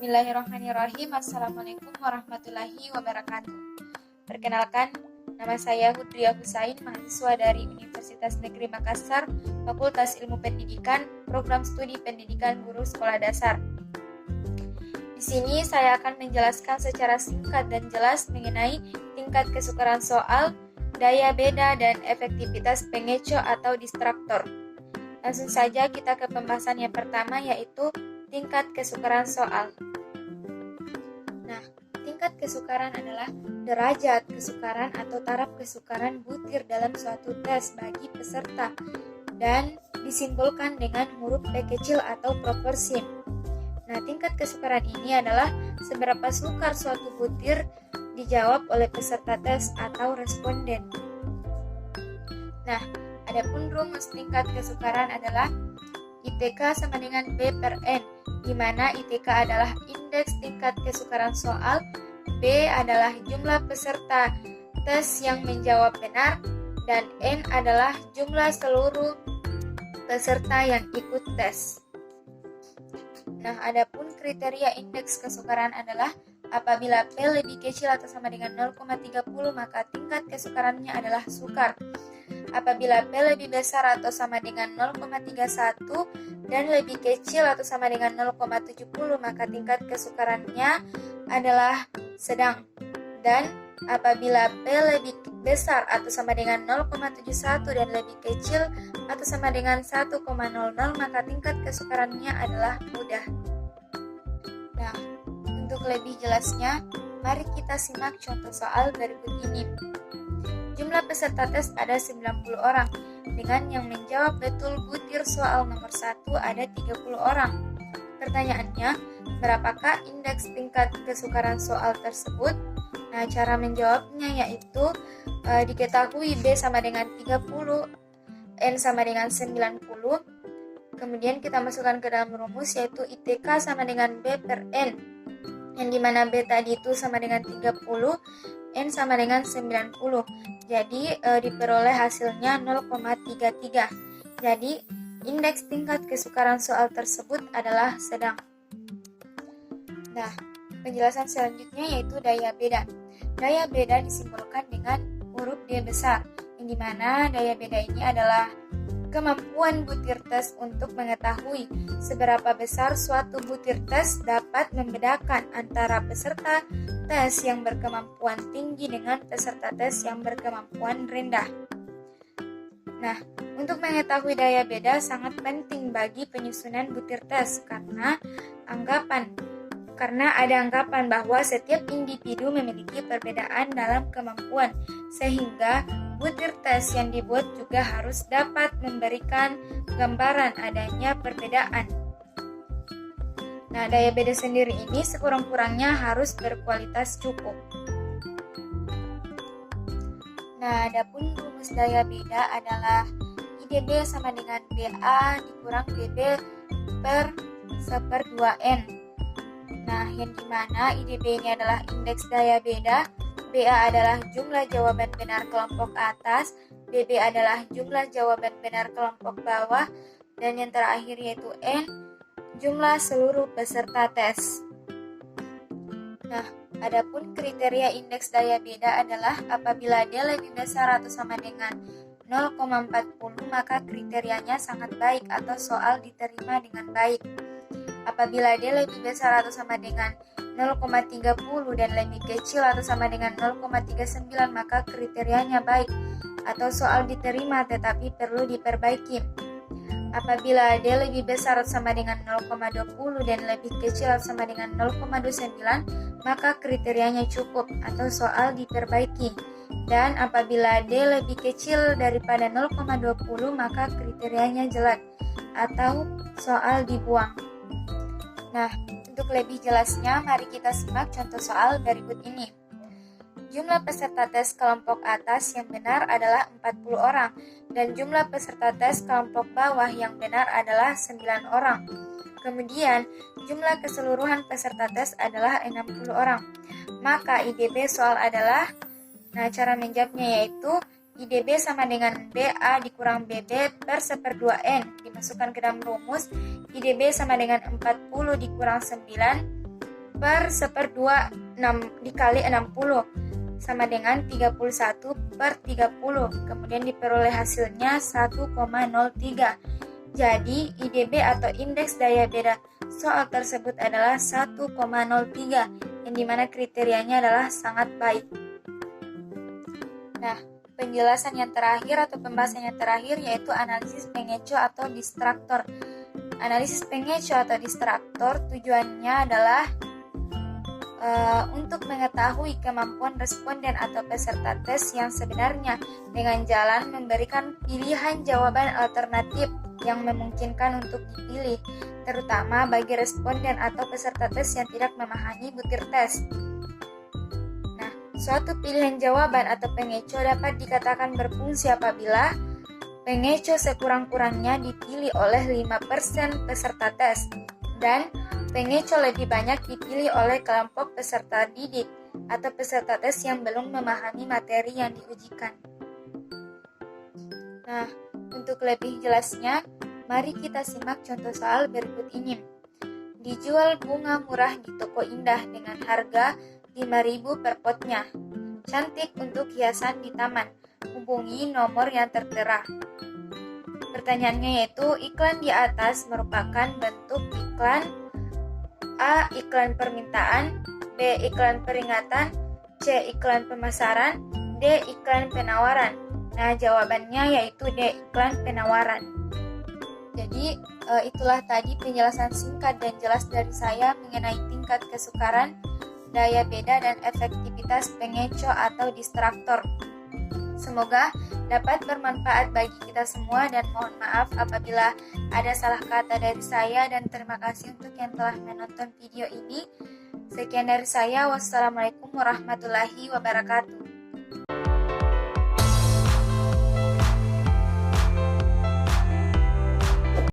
Bismillahirrahmanirrahim. Assalamualaikum warahmatullahi wabarakatuh. Perkenalkan, nama saya Hudriya Husain, mahasiswa dari Universitas Negeri Makassar, Fakultas Ilmu Pendidikan, Program Studi Pendidikan Guru Sekolah Dasar. Di sini saya akan menjelaskan secara singkat dan jelas mengenai tingkat kesukaran soal, daya beda, dan efektivitas pengeco atau distraktor. Langsung saja kita ke pembahasan yang pertama, yaitu tingkat kesukaran soal. Nah, tingkat kesukaran adalah derajat kesukaran atau taraf kesukaran butir dalam suatu tes bagi peserta dan disimbolkan dengan huruf P kecil atau proporsi. Nah, tingkat kesukaran ini adalah seberapa sukar suatu butir dijawab oleh peserta tes atau responden. Nah, adapun rumus tingkat kesukaran adalah ITK sama dengan B per N, di mana ITK adalah indeks tingkat kesukaran soal, B adalah jumlah peserta tes yang menjawab benar, dan N adalah jumlah seluruh peserta yang ikut tes. Nah, adapun kriteria indeks kesukaran adalah apabila P lebih kecil atau sama dengan 0,30 maka tingkat kesukarannya adalah sukar. Apabila P lebih besar atau sama dengan 0,31 dan lebih kecil atau sama dengan 0,70 maka tingkat kesukarannya adalah sedang. Dan apabila P lebih besar atau sama dengan 0,71 dan lebih kecil atau sama dengan 1,00 maka tingkat kesukarannya adalah mudah. Nah, untuk lebih jelasnya, mari kita simak contoh soal berikut ini. Jumlah peserta tes ada 90 orang, dengan yang menjawab betul butir soal nomor 1 ada 30 orang. Pertanyaannya, berapakah indeks tingkat kesukaran soal tersebut? Nah, cara menjawabnya yaitu diketahui B sama dengan 30, N sama dengan 90. Kemudian kita masukkan ke dalam rumus yaitu ITK sama dengan B per N, yang dimana B tadi itu sama dengan 30, N sama dengan 90. Jadi diperoleh hasilnya 0,33. Jadi indeks tingkat kesukaran soal tersebut adalah sedang. Nah, penjelasan selanjutnya yaitu daya beda. Daya beda disimbolkan dengan huruf D besar, yang dimana daya beda ini adalah kemampuan butir tes untuk mengetahui seberapa besar suatu butir tes dapat membedakan antara peserta tes yang berkemampuan tinggi dengan peserta tes yang berkemampuan rendah. Nah, untuk mengetahui daya beda sangat penting bagi penyusunan butir tes karena ada anggapan bahwa setiap individu memiliki perbedaan dalam kemampuan, sehingga butir tes yang dibuat juga harus dapat memberikan gambaran adanya perbedaan. Nah, daya beda sendiri ini sekurang-kurangnya harus berkualitas cukup. Nah, adapun rumus daya beda adalah IDB sama dengan BA dikurang DB per 1/2N. Nah, yang dimana IDB ini adalah indeks daya beda, BA adalah jumlah jawaban benar kelompok atas, DB adalah jumlah jawaban benar kelompok bawah, dan yang terakhir yaitu N, jumlah seluruh peserta tes. Nah, adapun kriteria indeks daya beda adalah apabila D lebih besar atau sama dengan 0,40 maka kriterianya sangat baik atau soal diterima dengan baik. Apabila D lebih besar atau sama dengan 0,30 dan lebih kecil atau sama dengan 0,39 maka kriterianya baik atau soal diterima tetapi perlu diperbaiki. Apabila D lebih besar atau sama dengan 0,20 dan lebih kecil atau sama dengan 0,29 maka kriterianya cukup atau soal diperbaiki. Dan apabila D lebih kecil daripada 0,20 maka kriterianya jelek atau soal dibuang. Nah, untuk lebih jelasnya, mari kita simak contoh soal berikut ini. Jumlah peserta tes kelompok atas yang benar adalah 40 orang, dan jumlah peserta tes kelompok bawah yang benar adalah 9 orang. Kemudian, jumlah keseluruhan peserta tes adalah 60 orang. Maka IDB soal adalah, cara menjawabnya yaitu IDB sama dengan BA dikurang BB per 1/2N. Dimasukkan ke dalam rumus, IDB sama dengan 40 dikurang 9 per 1/2 dikali 60 sama dengan 31 per 30. Kemudian diperoleh hasilnya 1,03. Jadi IDB atau indeks daya beda soal tersebut adalah 1,03, yang dimana kriterianya adalah sangat baik. Nah, penjelasan yang terakhir atau pembahasan yang terakhir yaitu analisis pengeco atau distraktor. Analisis pengeco atau distraktor tujuannya adalah untuk mengetahui kemampuan responden atau peserta tes yang sebenarnya dengan jalan memberikan pilihan jawaban alternatif yang memungkinkan untuk dipilih, terutama bagi responden atau peserta tes yang tidak memahami butir tes. Nah, suatu pilihan jawaban atau pengeco dapat dikatakan berfungsi apabila pengeco sekurang-kurangnya dipilih oleh 5% peserta tes dan pengeco lebih banyak dipilih oleh kelompok peserta didik atau peserta tes yang belum memahami materi yang diujikan. Nah, untuk lebih jelasnya, mari kita simak contoh soal berikut ini. Dijual bunga murah di toko indah dengan harga 5.000 per potnya. Cantik untuk hiasan di taman. Hubungi nomor yang tertera. Pertanyaannya yaitu, iklan di atas merupakan bentuk iklan A. Iklan permintaan, B. Iklan peringatan, C. Iklan pemasaran, D. Iklan penawaran. Nah, jawabannya yaitu D. Iklan penawaran. Jadi, itulah tadi penjelasan singkat dan jelas dari saya mengenai tingkat kesukaran, daya beda, dan efektivitas pengeco atau distraktor. Semoga dapat bermanfaat bagi kita semua dan mohon maaf apabila ada salah kata dari saya dan terima kasih untuk yang telah menonton video ini. Sekian dari saya. Wassalamualaikum warahmatullahi wabarakatuh.